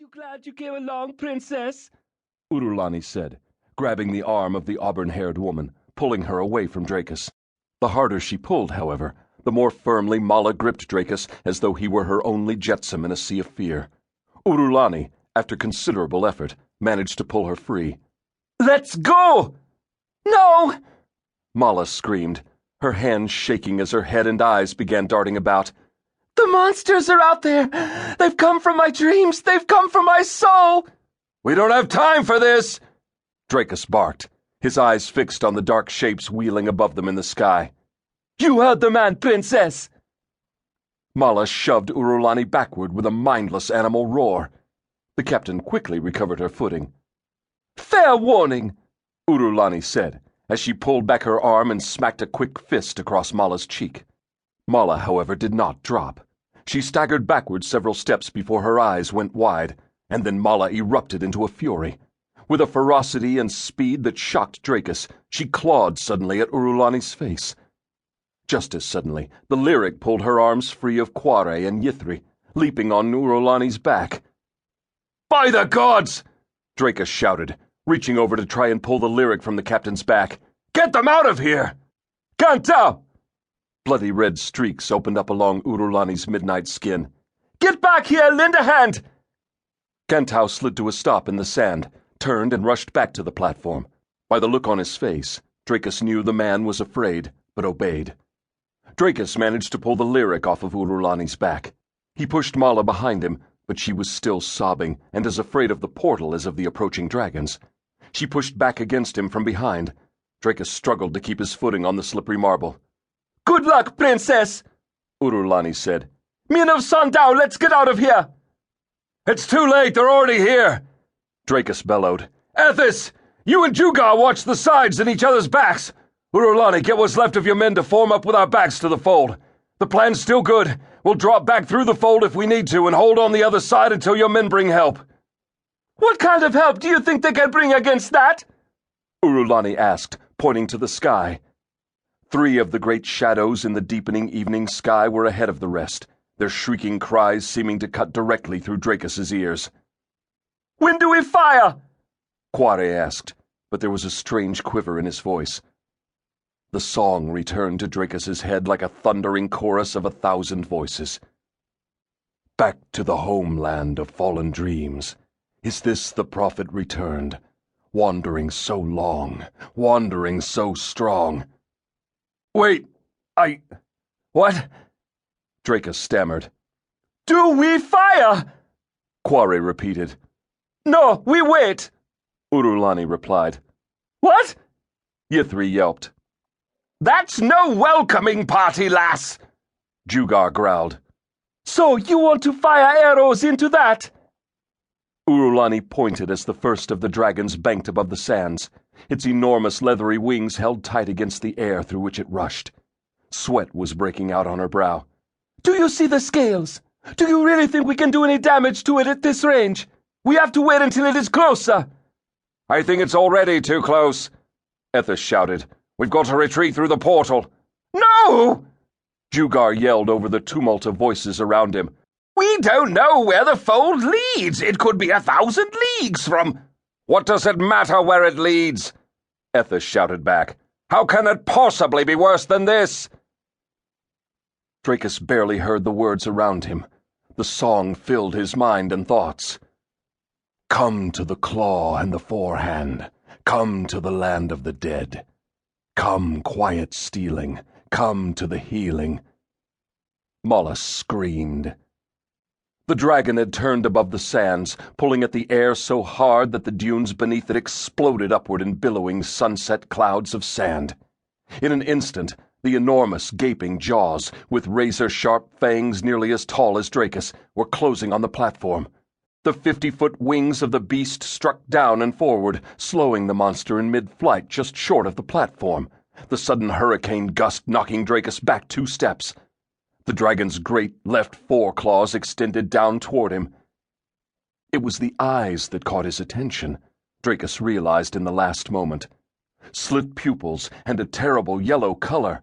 you glad you came along, Princess? Urulani said, grabbing the arm of the auburn-haired woman, pulling her away from Drakis. The harder she pulled, however, the more firmly Mala gripped Drakis as though he were her only jetsam in a sea of fear. Urulani, after considerable effort, managed to pull her free. "Let's go!" "No!" Mala screamed, her hands shaking as her head and eyes began darting about. "The monsters are out there! They've come from my dreams! They've come from my soul!" "We don't have time for this!" Drakis barked, his eyes fixed on the dark shapes wheeling above them in the sky. "You heard the man, Princess!" Mala shoved Urulani backward with a mindless animal roar. The captain quickly recovered her footing. "Fair warning," Urulani said, as she pulled back her arm and smacked a quick fist across Mala's cheek. Mala, however, did not drop. She staggered backward several steps before her eyes went wide, and then Mala erupted into a fury. With a ferocity and speed that shocked Drakis, she clawed suddenly at Urulani's face. Just as suddenly, the lyric pulled her arms free of Quare and Yithri, leaping on Urulani's back. "By the gods!" Drakis shouted, reaching over to try and pull the lyric from the captain's back. "Get them out of here!" "Ganta!" Bloody red streaks opened up along Urulani's midnight skin. "Get back here, lend a hand!" Gantau slid to a stop in the sand, turned and rushed back to the platform. By the look on his face, Drakis knew the man was afraid, but obeyed. Drakis managed to pull the lyric off of Urulani's back. He pushed Mala behind him, but she was still sobbing and as afraid of the portal as of the approaching dragons. She pushed back against him from behind. Drakis struggled to keep his footing on the slippery marble. "Good luck, Princess," Urulani said. "Men of Sundown, let's get out of here." "It's too late, they're already here," Drakis bellowed. "Ethis, you and Jugar watch the sides and each other's backs. Urulani, get what's left of your men to form up with our backs to the fold. The plan's still good. We'll drop back through the fold if we need to and hold on the other side until your men bring help." "What kind of help do you think they can bring against that?" Urulani asked, pointing to the sky. 3 of the great shadows in the deepening evening sky were ahead of the rest, their shrieking cries seeming to cut directly through Drakis' ears. "When do we fire?" Quare asked, but there was a strange quiver in his voice. The song returned to Drakis' head like a thundering chorus of 1,000 voices. "Back to the homeland of fallen dreams. Is this the prophet returned? Wandering so long, wandering so strong." "Wait, what?" Drakis stammered. "Do we fire?" Quare repeated. "No, we wait," Urulani replied. "What?" Yithri yelped. "That's no welcoming party, lass," Jugar growled. "So you want to fire arrows into that?" Urulani pointed as the first of the dragons banked above the sands, its enormous leathery wings held tight against the air through which it rushed. Sweat was breaking out on her brow. "Do you see the scales? Do you really think we can do any damage to it at this range? We have to wait until it is closer." "I think it's already too close," Ethis shouted. "We've got to retreat through the portal." "No!" Jugar yelled over the tumult of voices around him. "We don't know where the fold leads. It could be 1,000 leagues from—" "What does it matter where it leads?" Ethis shouted back. "How can it possibly be worse than this?" Drakis barely heard the words around him. The song filled his mind and thoughts. "Come to the claw and the forehand. Come to the land of the dead. Come, quiet stealing. Come to the healing." Mala screamed. The dragon had turned above the sands, pulling at the air so hard that the dunes beneath it exploded upward in billowing sunset clouds of sand. In an instant, the enormous, gaping jaws, with razor-sharp fangs nearly as tall as Drakis, were closing on the platform. The 50-foot wings of the beast struck down and forward, slowing the monster in mid-flight just short of the platform, the sudden hurricane gust knocking Drakis back 2 steps. The dragon's great left foreclaws extended down toward him. It was the eyes that caught his attention, Drakis realized in the last moment. Slit pupils and a terrible yellow color,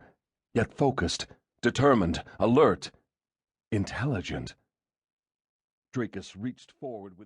yet focused, determined, alert, intelligent. Drakis reached forward with his